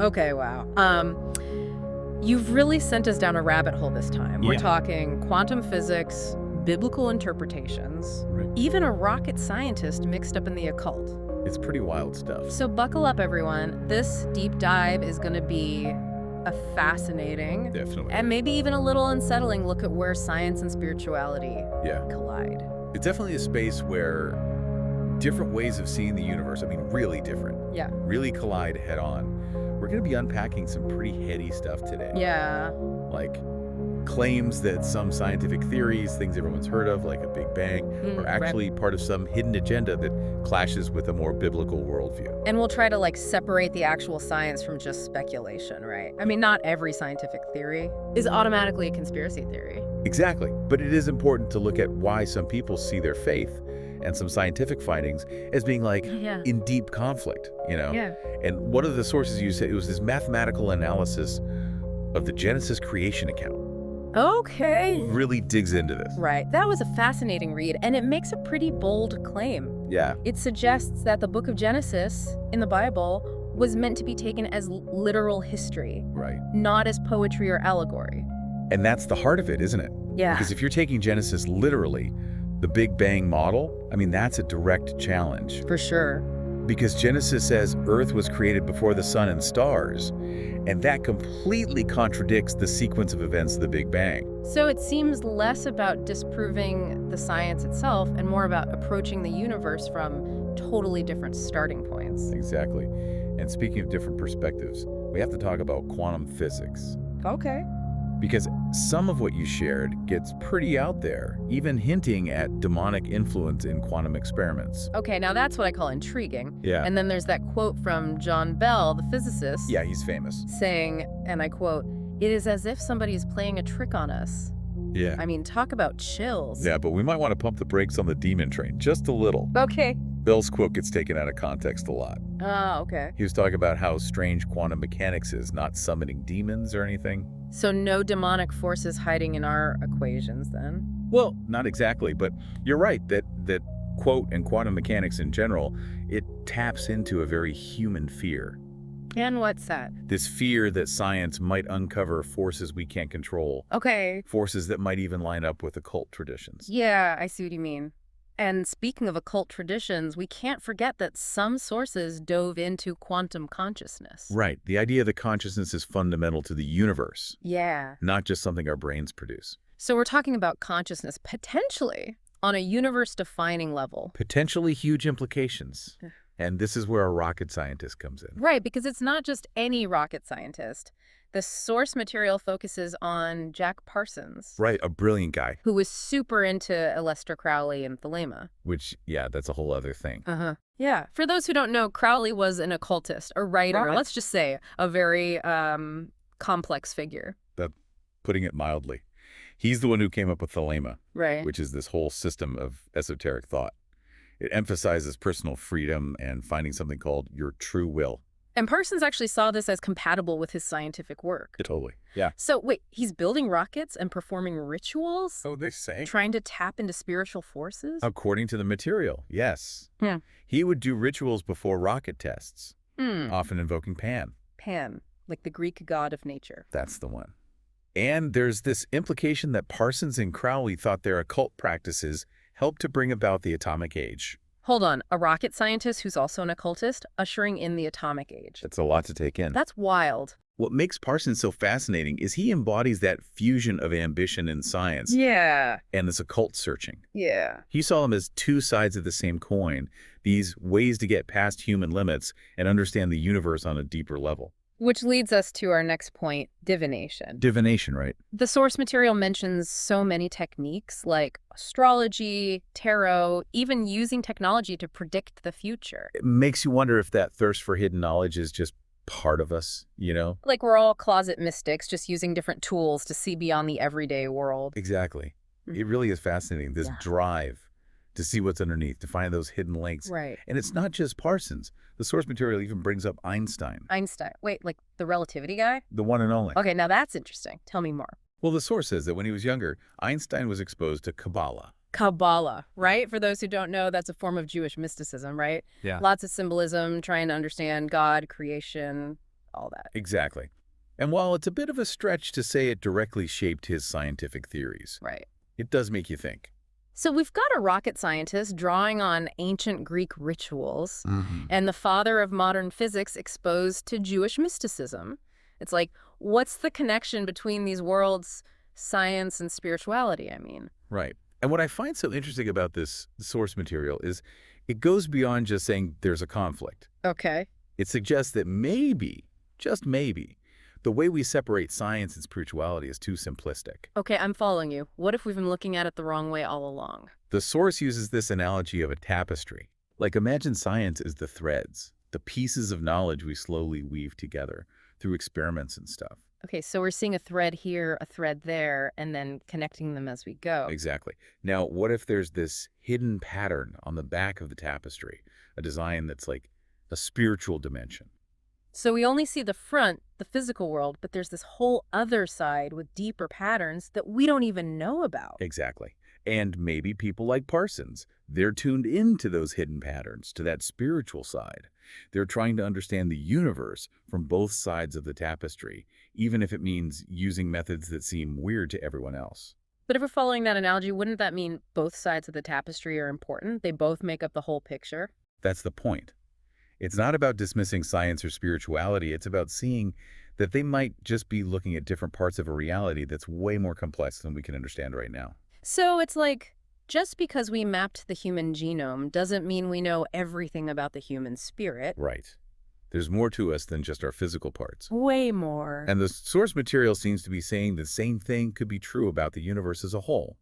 Okay, wow. You've really sent us down a rabbit hole this time. We're Yeah. talking quantum physics, biblical interpretations, Right. even a rocket scientist mixed up in the occult. It's pretty wild stuff. So buckle up, everyone. This deep dive is going to be a fascinating Definitely. and maybe even a little unsettling look at where science and spirituality Yeah. collide. It's definitely a space where different ways of seeing the universe, I mean, really different, Yeah. really collide head on. We're going to be unpacking some pretty heady stuff today. Yeah. Like claims that some scientific theories, things everyone's heard of, like a Big Bang, are right. actually part of some hidden agenda that clashes with a more biblical worldview. And we'll try to separate the actual science from just speculation, right? I mean, not every scientific theory is automatically a conspiracy theory. Exactly. But it is important to look at why some people see their faith and some scientific findings as being Yeah. in deep conflict, Yeah. And one of the sources you said, it was this mathematical analysis of the Genesis creation account. Okay. Really digs into this. Right. That was a fascinating read, and it makes a pretty bold claim. Yeah. It suggests that the book of Genesis in the Bible was meant to be taken as literal history, Right. not as poetry or allegory. And that's the heart of it, isn't it? Yeah. Because if you're taking Genesis literally, the Big Bang model, I mean, that's a direct challenge. For sure. Because Genesis says Earth was created before the sun and stars, and that completely contradicts the sequence of events of the Big Bang. So it seems less about disproving the science itself and more about approaching the universe from totally different starting points. Exactly. And speaking of different perspectives, we have to talk about quantum physics. Okay. Because some of what you shared gets pretty out there, even hinting at demonic influence in quantum experiments. Okay, now that's what I call intriguing. Yeah. And then there's that quote from John Bell, the physicist. Yeah, he's famous. Saying, and I quote, "It is as if somebody is playing a trick on us." Yeah. I mean, talk about chills. Yeah, but we might want to pump the brakes on the demon train just a little. Okay. Bell's quote gets taken out of context a lot. Oh, okay. He was talking about how strange quantum mechanics is, not summoning demons or anything. So no demonic forces hiding in our equations then? Well, not exactly, but you're right that quote and quantum mechanics in general, it taps into a very human fear. And what's that? This fear that science might uncover forces we can't control, Okay. forces that might even line up with occult traditions. Yeah, I see what you mean. And speaking of occult traditions, we can't forget that some sources dove into quantum consciousness. Right. The idea that consciousness is fundamental to the universe, Yeah. not just something our brains produce. So we're talking about consciousness potentially on a universe-defining level. Potentially huge implications. And this is where a rocket scientist comes in. Right, because it's not just any rocket scientist. The source material focuses on Jack Parsons. Right, a brilliant guy. Who was super into Aleister Crowley and Thelema. Which, yeah, that's a whole other thing. Yeah. For those who don't know, Crowley was an occultist, a writer, Right. let's just say a very complex figure. Putting it mildly. He's the one who came up with Thelema, Right. which is this whole system of esoteric thought. It emphasizes personal freedom and finding something called your true will. And Parsons actually saw this as compatible with his scientific work. Totally. Yeah. So wait, he's building rockets and performing rituals? So they say. Trying to tap into spiritual forces? According to the material, yes. Yeah. He would do rituals before rocket tests, Hmm. often invoking Pan. Pan, like the Greek god of nature. That's the one. And there's this implication that Parsons and Crowley thought their occult practices helped to bring about the atomic age. Hold on, a rocket scientist who's also an occultist, ushering in the atomic age. That's a lot to take in. That's wild. What makes Parsons so fascinating is he embodies that fusion of ambition and science Yeah. and this occult searching. Yeah. He saw them as two sides of the same coin, these ways to get past human limits and understand the universe on a deeper level. Which leads us to our next point, divination. Divination, right? The source material mentions so many techniques like astrology, tarot, even using technology to predict the future. It makes you wonder if that thirst for hidden knowledge is just part of us, Like we're all closet mystics, just using different tools to see beyond the everyday world. Exactly. It really is fascinating, this Yeah. drive to see what's underneath, to find those hidden links. Right. And it's not just Parsons. The source material even brings up Einstein, Einstein. Wait, like the relativity guy? the one and only. Okay, now that's interesting. Tell me more. Well, the source says that when he was younger, Einstein was exposed to Kabbalah. Kabbalah, right? For those who don't know, that's a form of Jewish mysticism, right? Yeah. Lots of symbolism, trying to understand God, creation, all that. Exactly. And while it's a bit of a stretch to say it directly shaped his scientific theories, Right. it does make you think. So we've got a rocket scientist drawing on ancient Greek rituals Hmm. and the father of modern physics exposed to Jewish mysticism. It's like, what's the connection between these worlds, science and spirituality, I mean? Right. And what I find so interesting about this source material is it goes beyond just saying there's a conflict. Okay. It suggests that maybe, just maybe, the way we separate science and spirituality is too simplistic. Okay, I'm following you. What if we've been looking at it the wrong way all along? The source uses this analogy of a tapestry. Like, imagine science as the threads, the pieces of knowledge we slowly weave together through experiments and stuff. Okay, so we're seeing a thread here, a thread there, and then connecting them as we go. Exactly. Now, what if there's this hidden pattern on the back of the tapestry, a design that's like a spiritual dimension? So we only see the front, the physical world, but there's this whole other side with deeper patterns that we don't even know about. Exactly. And maybe people like Parsons, they're tuned into those hidden patterns, to that spiritual side. They're trying to understand the universe from both sides of the tapestry, even if it means using methods that seem weird to everyone else. But if we're following that analogy, wouldn't that mean both sides of the tapestry are important? They both make up the whole picture? That's the point. It's not about dismissing science or spirituality. It's about seeing that they might just be looking at different parts of a reality that's way more complex than we can understand right now. So it's like, just because we mapped the human genome doesn't mean we know everything about the human spirit. Right. There's more to us than just our physical parts. Way more. And the source material seems to be saying the same thing could be true about the universe as a whole.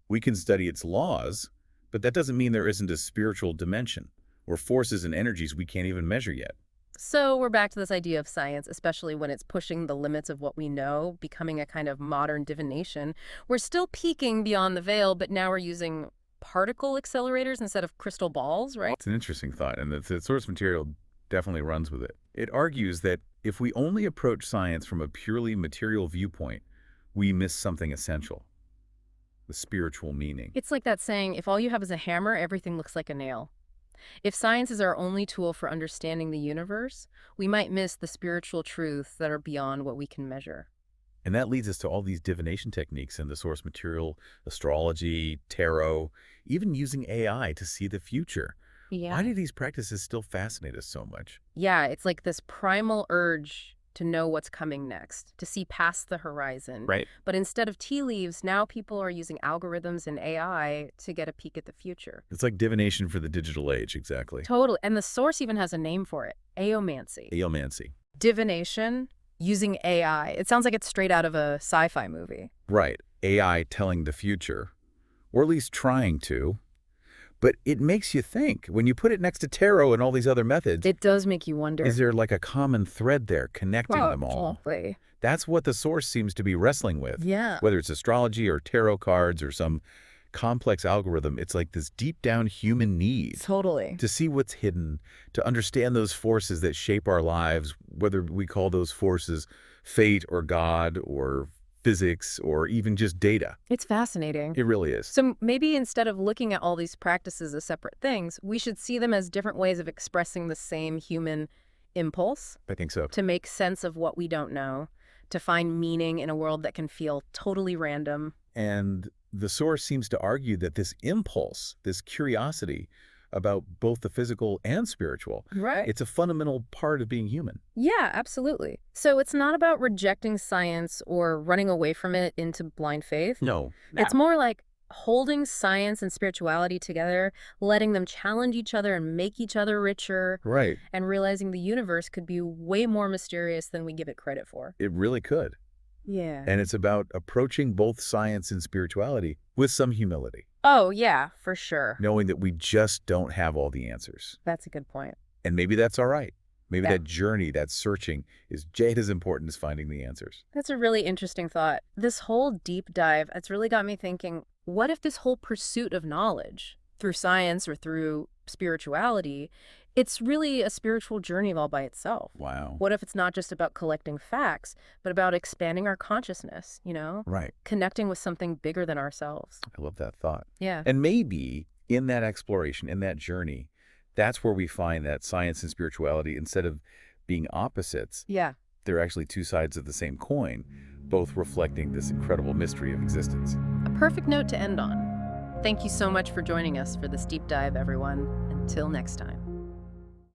We can study its laws, but that doesn't mean there isn't a spiritual dimension, or forces and energies we can't even measure yet. So we're back to this idea of science, especially when it's pushing the limits of what we know, becoming a kind of modern divination. We're still peeking beyond the veil, but now we're using particle accelerators instead of crystal balls, right? It's an interesting thought, and the source material definitely runs with it. It argues that if we only approach science from a purely material viewpoint, we miss something essential, the spiritual meaning. It's like that saying, if all you have is a hammer, everything looks like a nail. If science is our only tool for understanding the universe, we might miss the spiritual truths that are beyond what we can measure. And that leads us to all these divination techniques in the source material, astrology, tarot, even using AI to see the future. Yeah. Why do these practices still fascinate us so much? Yeah, it's like this primal urge to know what's coming next, to see past the horizon. Right. But instead of tea leaves, now people are using algorithms and AI to get a peek at the future. It's like divination for the digital age, exactly. Totally. And the source even has a name for it, aomancy. Aomancy. Divination using AI. It sounds like it's straight out of a sci-fi movie. Right. AI telling the future, or at least trying to. But it makes you think. When you put it next to tarot and all these other methods, It does make you wonder. is there like a common thread there connecting them all? Exactly. That's what the source seems to be wrestling with. Yeah. Whether it's astrology or tarot cards or some complex algorithm, it's like this deep down human need Totally. to see what's hidden, to understand those forces that shape our lives, whether we call those forces fate or God or physics or even just data. It's fascinating. It really is. So maybe instead of looking at all these practices as separate things, we should see them as different ways of expressing the same human impulse I think so. to make sense of what we don't know, to find meaning in a world that can feel totally random. And the source seems to argue that this impulse, this curiosity about both the physical and spiritual, Right. it's a fundamental part of being human. Yeah, absolutely. So it's not about rejecting science or running away from it into blind faith. No. It's more like holding science and spirituality together, letting them challenge each other and make each other richer, Right. and realizing the universe could be way more mysterious than we give it credit for. It really could. Yeah. And it's about approaching both science and spirituality with some humility, Oh, yeah, for sure. knowing that we just don't have all the answers. That's a good point. And maybe that's all right. Maybe Yeah. that journey, that searching, is just as important as finding the answers. That's a really interesting thought. This whole deep dive, it's really got me thinking, what if this whole pursuit of knowledge through science or through spirituality, it's really a spiritual journey all by itself? Wow. What if it's not just about collecting facts, but about expanding our consciousness, Right. connecting with something bigger than ourselves? I love that thought. Yeah. And maybe in that exploration, in that journey, that's where we find that science and spirituality, instead of being opposites, Yeah. they're actually two sides of the same coin, both reflecting this incredible mystery of existence. A perfect note to end on. Thank you so much for joining us for this deep dive, everyone. Until next time.